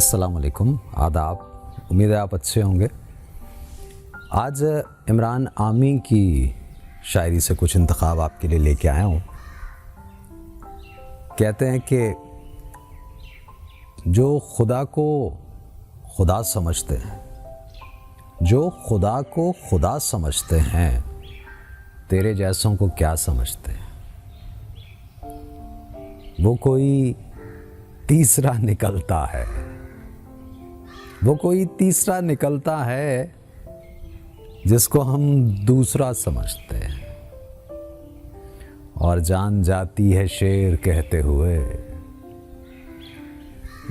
अस्सलाम वालेकुम, आदाब। उम्मीद है आप अच्छे होंगे। आज इमरान आमी की शायरी से कुछ इंतखाब आपके लिए लेके आया हूँ। कहते हैं कि जो खुदा को खुदा समझते हैं, जो खुदा को खुदा समझते हैं, तेरे जैसों को क्या समझते हैं। वो कोई तीसरा निकलता है, वो कोई तीसरा निकलता है जिसको हम दूसरा समझते हैं। और जान जाती है शेर कहते हुए,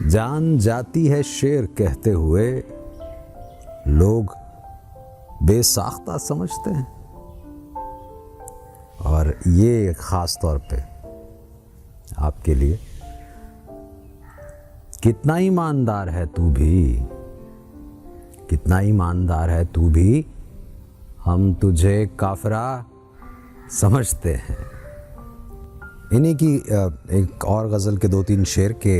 जान जाती है शेर कहते हुए, लोग बेसाख्ता समझते हैं। और ये ख़ास तौर पे आपके लिए, कितना ईमानदार है तू भी, कितना ईमानदार है तू भी, हम तुझे काफरा समझते हैं। इन्हीं की एक और गज़ल के 2-3 शेर के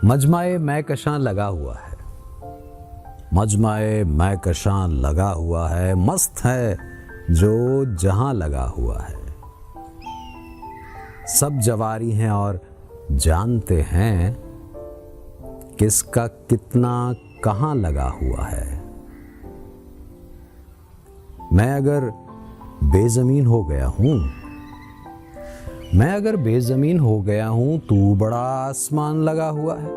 मजमाए महकशां लगा हुआ है, मजमाए महकशां लगा हुआ है, मस्त है जो जहां लगा हुआ है। सब जवारी हैं और जानते हैं किसका कितना कहाँ लगा हुआ है। मैं अगर बेज़मीन हो गया हूँ, मैं अगर बेज़मीन हो गया हूँ, तू बड़ा आसमान लगा हुआ है।